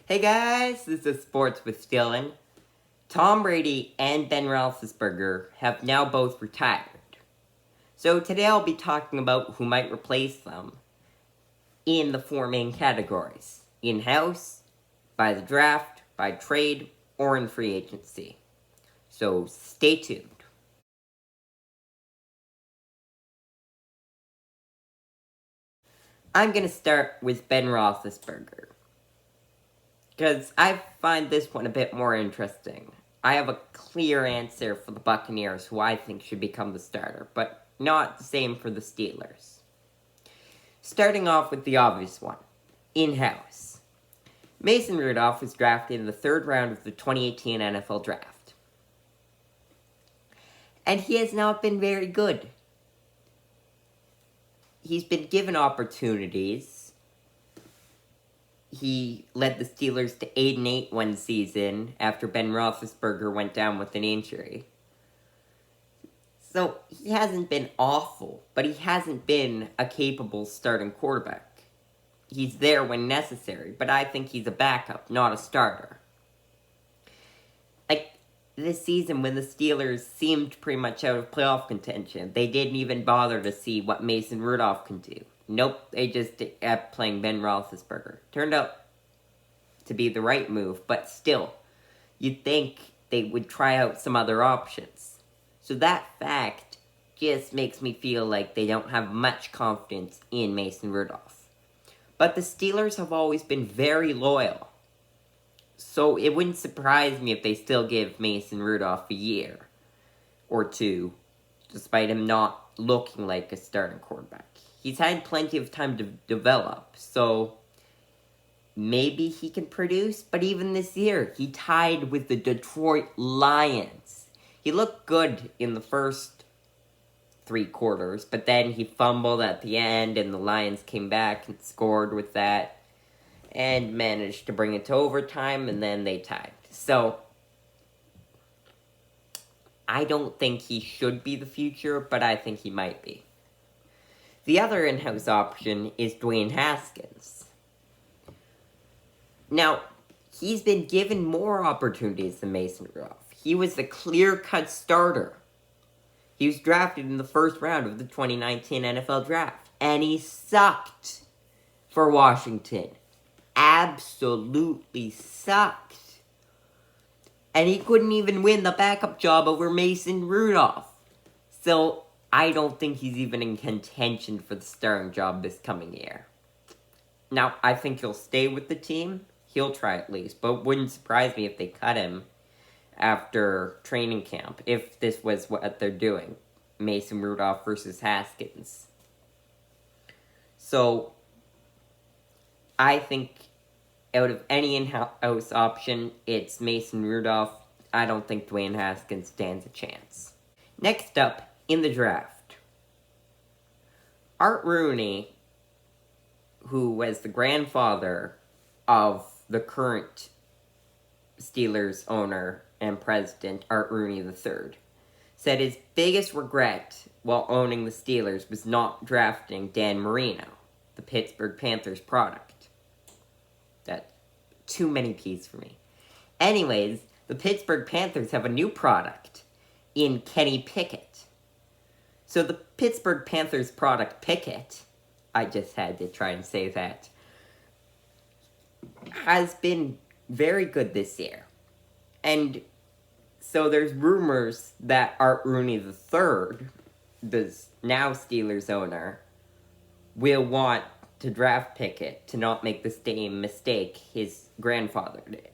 Hey guys, this is Sports with Dylan. Tom Brady and Ben Roethlisberger have now both retired. So today I'll be talking about who might replace them in the four main categories: in-house, by the draft, by trade, or in free agency. So stay tuned. I'm going to start with Ben Roethlisberger, because I find this one a bit more interesting. I have a clear answer for the Buccaneers, who I think should become the starter, but not the same for the Steelers. Starting off with the obvious one, in-house. Mason Rudolph was drafted in the third round of the 2018 NFL Draft. And he has not been very good. He's been given opportunities. He led the Steelers to 8-8 one season after Ben Roethlisberger went down with an injury. So he hasn't been awful, but he hasn't been a capable starting quarterback. He's there when necessary, but I think he's a backup, not a starter. Like, this season when the Steelers seemed pretty much out of playoff contention, they didn't even bother to see what Mason Rudolph can do. Nope, they just kept playing Ben Roethlisberger. Turned out to be the right move, but still, you'd think they would try out some other options. So that fact just makes me feel like they don't have much confidence in Mason Rudolph. But the Steelers have always been very loyal. So it wouldn't surprise me if they still give Mason Rudolph a year or two, despite him not looking like a starting quarterback. He's had plenty of time to develop, so maybe he can produce. But even this year, he tied with the Detroit Lions. He looked good in the first 3 quarters, but then he fumbled at the end, and the Lions came back and scored with that, and managed to bring it to overtime, and then they tied. So, I don't think he should be the future, but I think he might be. The other in-house option is Dwayne Haskins. Now, he's been given more opportunities than Mason Rudolph. He was the clear-cut starter. He was drafted in the first round of the 2019 NFL Draft, and he sucked for Washington. Absolutely sucked. And he couldn't even win the backup job over Mason Rudolph. So, I don't think he's even in contention for the starting job this coming year. Now, I think he'll stay with the team. He'll try at least, but it wouldn't surprise me if they cut him after training camp, if this was what they're doing. Mason Rudolph versus Haskins. So, I think out of any in-house option, it's Mason Rudolph. I don't think Dwayne Haskins stands a chance. Next up, in the draft, Art Rooney, who was the grandfather of the current Steelers owner and president, Art Rooney III, said his biggest regret while owning the Steelers was not drafting Dan Marino, the Pittsburgh Panthers product. That's too many P's for me. Anyways, the Pittsburgh Panthers have a new product in Kenny Pickett. So the Pittsburgh Panthers product, Pickett, I just had to try and say that, has been very good this year. And so there's rumors that Art Rooney III, the now Steelers owner, will want to draft Pickett to not make the same mistake his grandfather did.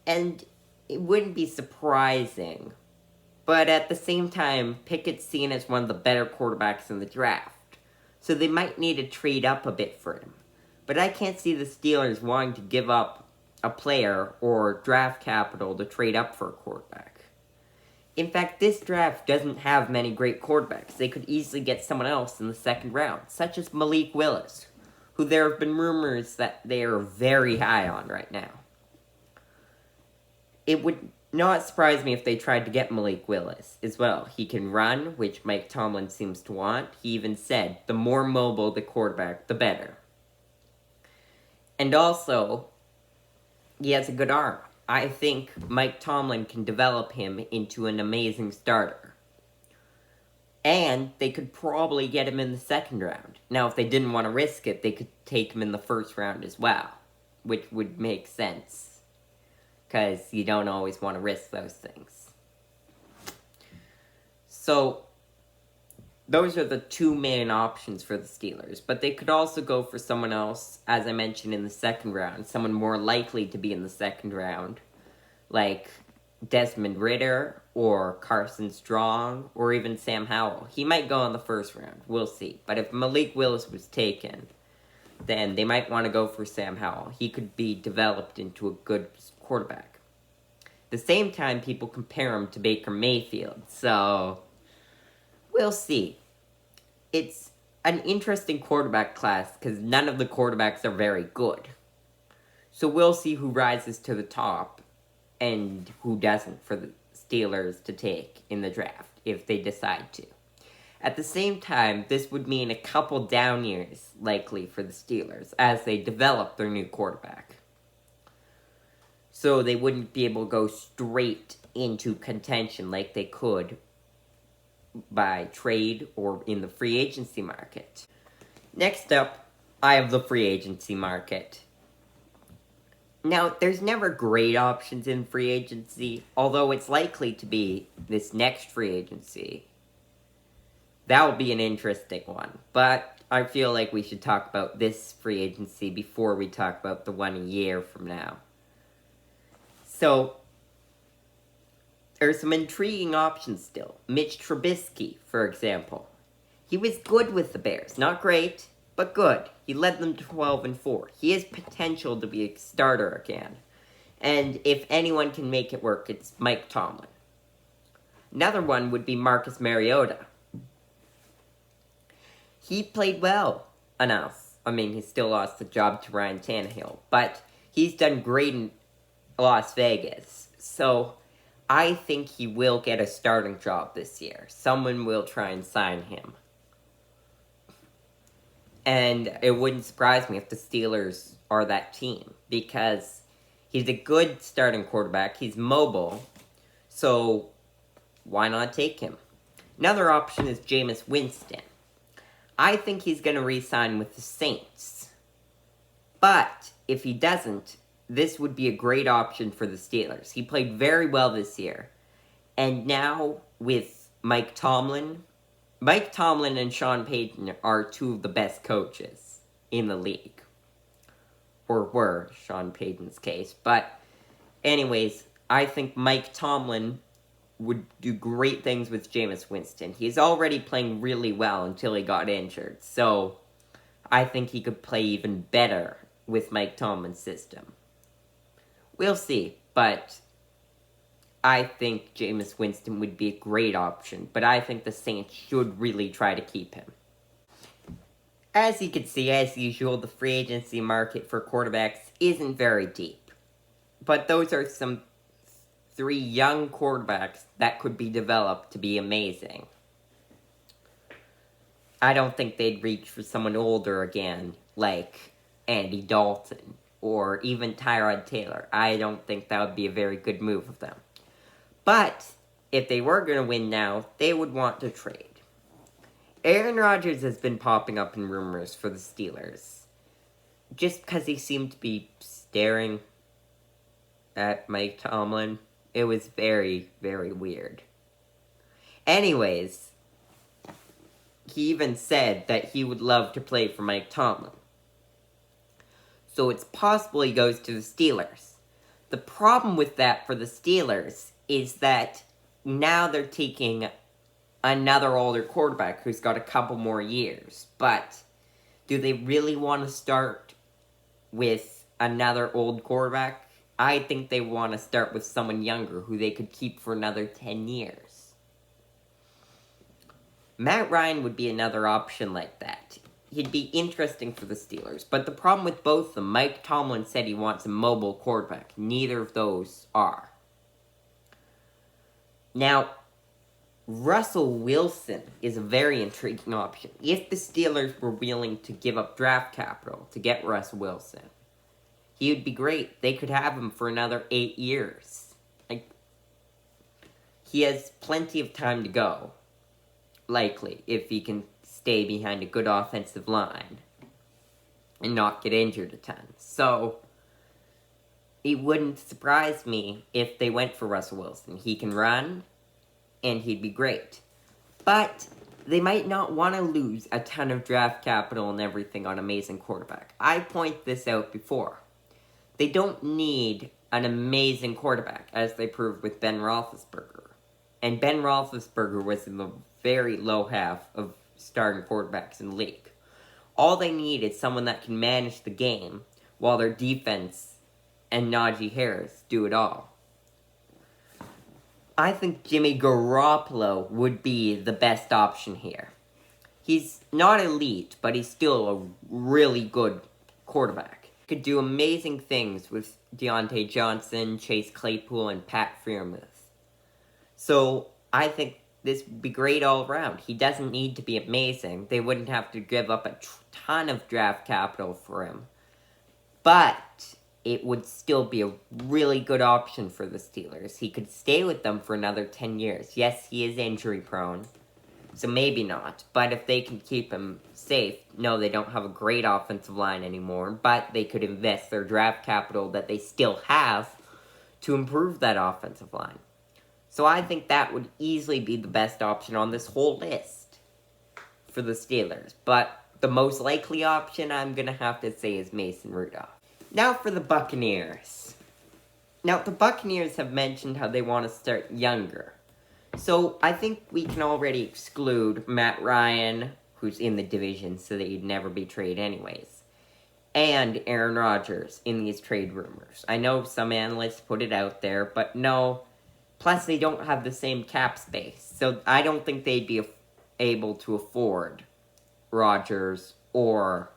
And it wouldn't be surprising, but at the same time, Pickett's seen as one of the better quarterbacks in the draft, so they might need to trade up a bit for him. But I can't see the Steelers wanting to give up a player or draft capital to trade up for a quarterback. In fact, this draft doesn't have many great quarterbacks. They could easily get someone else in the second round, such as Malik Willis, who there have been rumors that they are very high on right now. It would not surprise me if they tried to get Malik Willis as well. He can run, which Mike Tomlin seems to want. He even said, the more mobile the quarterback, the better. And also, he has a good arm. I think Mike Tomlin can develop him into an amazing starter. And they could probably get him in the second round. Now, if they didn't want to risk it, they could take him in the first round as well, which would make sense, because you don't always want to risk those things. So, those are the two main options for the Steelers, but they could also go for someone else, as I mentioned, in the second round, someone more likely to be in the second round, like Desmond Ridder, or Carson Strong, or even Sam Howell. He might go in the first round, we'll see. But if Malik Willis was taken, then they might want to go for Sam Howell. He could be developed into a good quarterback. At the same time, people compare him to Baker Mayfield, so we'll see. It's an interesting quarterback class, because none of the quarterbacks are very good. So we'll see who rises to the top, and who doesn't for the Steelers to take in the draft, if they decide to. At the same time, this would mean a couple down years, likely, for the Steelers, as they develop their new quarterback. So they wouldn't be able to go straight into contention like they could by trade or in the free agency market. Next up, I have the free agency market. Now, there's never great options in free agency, although it's likely to be this next free agency. That will be an interesting one, but I feel like we should talk about this free agency before we talk about the one a year from now. So, there's some intriguing options still. Mitch Trubisky, for example. He was good with the Bears. Not great, but good. He led them to 12-4. He has potential to be a starter again. And if anyone can make it work, it's Mike Tomlin. Another one would be Marcus Mariota. He played well enough. I mean, he still lost the job to Ryan Tannehill, but he's done great in Las Vegas. So I think he will get a starting job this year. Someone will try and sign him. And it wouldn't surprise me if the Steelers are that team, because he's a good starting quarterback. He's mobile, so why not take him? Another option is Jameis Winston. I think he's going to re-sign with the Saints. But if he doesn't, this would be a great option for the Steelers. He played very well this year. And now, with Mike Tomlin and Sean Payton are two of the best coaches in the league. Or were, Sean Payton's case. But, anyways, I think Mike Tomlin would do great things with Jameis Winston. He's already playing really well until he got injured. So, I think he could play even better with Mike Tomlin's system. We'll see, but I think Jameis Winston would be a great option, but I think the Saints should really try to keep him. As you can see, as usual, the free agency market for quarterbacks isn't very deep. But those are some 3 young quarterbacks that could be developed to be amazing. I don't think they'd reach for someone older again, like Andy Dalton, or even Tyrod Taylor. I don't think that would be a very good move of them. But, if they were going to win now, they would want to trade. Aaron Rodgers has been popping up in rumors for the Steelers, just because he seemed to be staring at Mike Tomlin. It was very, very weird. Anyways, he even said that he would love to play for Mike Tomlin. So it's possible he goes to the Steelers. The problem with that for the Steelers is that now they're taking another older quarterback who's got a couple more years. But do they really want to start with another old quarterback? I think they want to start with someone younger who they could keep for another 10 years. Matt Ryan would be another option like that. He'd be interesting for the Steelers. But the problem with both of them, Mike Tomlin said he wants a mobile quarterback. Neither of those are. Now, Russell Wilson is a very intriguing option. If the Steelers were willing to give up draft capital to get Russell Wilson, He would be great. They could have him for another 8 years. Like, he has plenty of time to go. Likely, if he can stay behind a good offensive line and not get injured a ton. So, it wouldn't surprise me if they went for Russell Wilson. He can run, and he'd be great. But they might not want to lose a ton of draft capital and everything on amazing quarterback. I point this out before. They don't need an amazing quarterback, as they proved with Ben Roethlisberger. And Ben Roethlisberger was in the very low half of starting quarterbacks in the league. All they need is someone that can manage the game while their defense and Najee Harris do it all. I think Jimmy Garoppolo would be the best option here. He's not elite, but he's still a really good quarterback. Could do amazing things with Deontay Johnson, Chase Claypool, and Pat Freiermuth. So, I think this would be great all around. He doesn't need to be amazing. They wouldn't have to give up a ton of draft capital for him. But it would still be a really good option for the Steelers. He could stay with them for another 10 years. Yes, he is injury prone, so maybe not. But if they can keep him safe, no, they don't have a great offensive line anymore, but they could invest their draft capital that they still have to improve that offensive line. So I think that would easily be the best option on this whole list for the Steelers. But the most likely option, I'm going to have to say, is Mason Rudolph. Now for the Buccaneers. Now, the Buccaneers have mentioned how they want to start younger. So, I think we can already exclude Matt Ryan, who's in the division, so that he'd never be traded anyways, and Aaron Rodgers in these trade rumors. I know some analysts put it out there, but no. Plus, they don't have the same cap space, so I don't think they'd be able to afford Rodgers or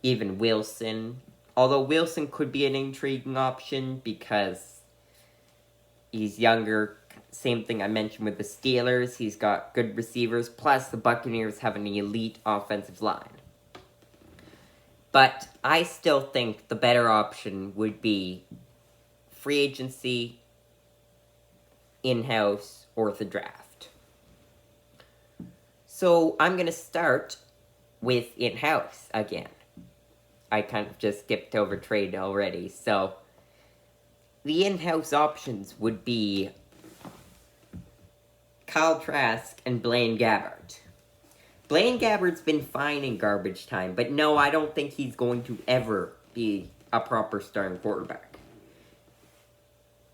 even Wilson. Although Wilson could be an intriguing option because he's younger. Same thing I mentioned with the Steelers. He's got good receivers. Plus, the Buccaneers have an elite offensive line. But I still think the better option would be free agency, in-house, or the draft. So, I'm going to start with in-house again. I kind of just skipped over trade already. So, the in-house options would be Kyle Trask and Blaine Gabbert. Blaine Gabbert's been fine in garbage time, but no, I don't think he's going to ever be a proper starting quarterback.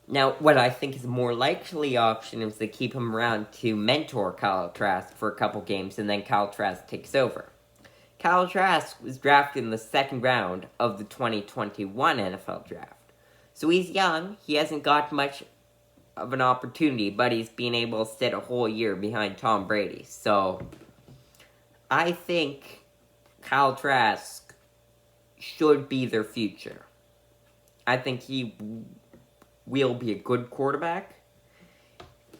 Now, what I think is a more likely option is to keep him around to mentor Kyle Trask for a couple games, and then Kyle Trask takes over. Kyle Trask was drafted in the second round of the 2021 NFL Draft. So he's young, he hasn't got much of an opportunity, but he's been able to sit a whole year behind Tom Brady. So, I think Kyle Trask should be their future. I think he will be a good quarterback,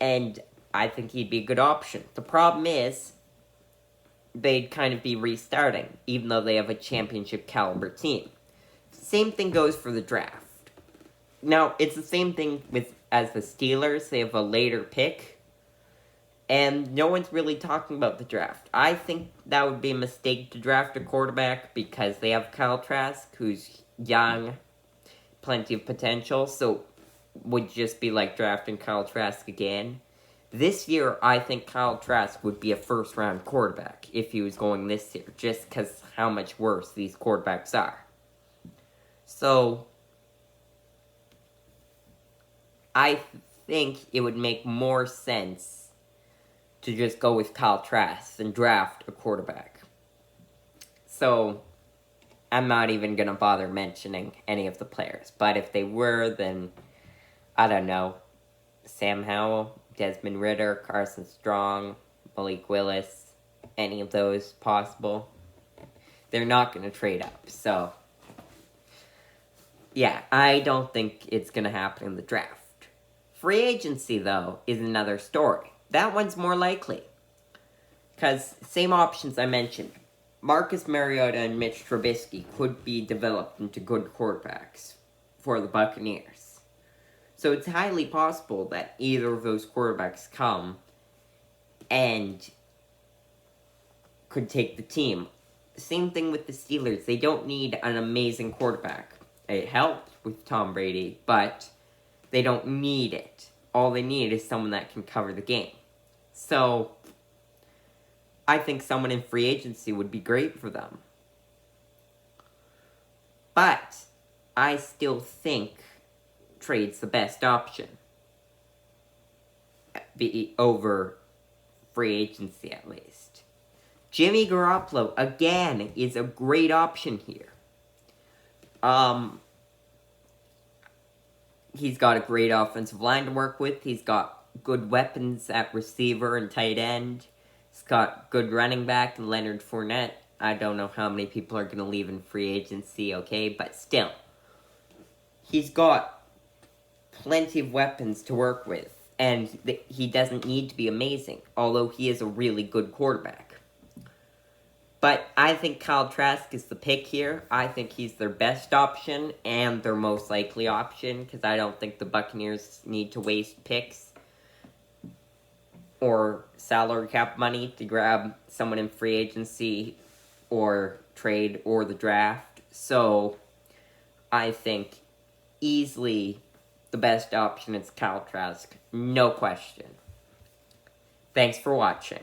and I think he'd be a good option. The problem is, they'd kind of be restarting, even though they have a championship caliber team. Same thing goes for the draft. Now, it's the same thing as the Steelers. They have a later pick, and no one's really talking about the draft. I think that would be a mistake to draft a quarterback because they have Kyle Trask, who's young, plenty of potential, so would just be like drafting Kyle Trask again. This year, I think Kyle Trask would be a first-round quarterback if he was going this year, just because how much worse these quarterbacks are. So, I think it would make more sense to just go with Kyle Trask than draft a quarterback. So, I'm not even going to bother mentioning any of the players. But if they were, then, I don't know, Sam Howell, Desmond Ridder, Carson Strong, Malik Willis, any of those possible. They're not going to trade up, so yeah, I don't think it's going to happen in the draft. Free agency, though, is another story. That one's more likely. Because same options I mentioned. Marcus Mariota and Mitch Trubisky could be developed into good quarterbacks for the Buccaneers. So it's highly possible that either of those quarterbacks come and could take the team. Same thing with the Steelers. They don't need an amazing quarterback. It helps with Tom Brady, but they don't need it. All they need is someone that can cover the game. So, I think someone in free agency would be great for them. But, I still think trade's the best option. Over free agency, at least. Jimmy Garoppolo, again, is a great option here. He's got a great offensive line to work with. He's got good weapons at receiver and tight end. He's got good running back and Leonard Fournette. I don't know how many people are going to leave in free agency, okay? But still, he's got plenty of weapons to work with. And he doesn't need to be amazing, although he is a really good quarterback. But I think Kyle Trask is the pick here. I think he's their best option and their most likely option, because I don't think the Buccaneers need to waste picks or salary cap money to grab someone in free agency or trade or the draft. So I think easily the best option is Kyle Trask. No question. Thanks for watching.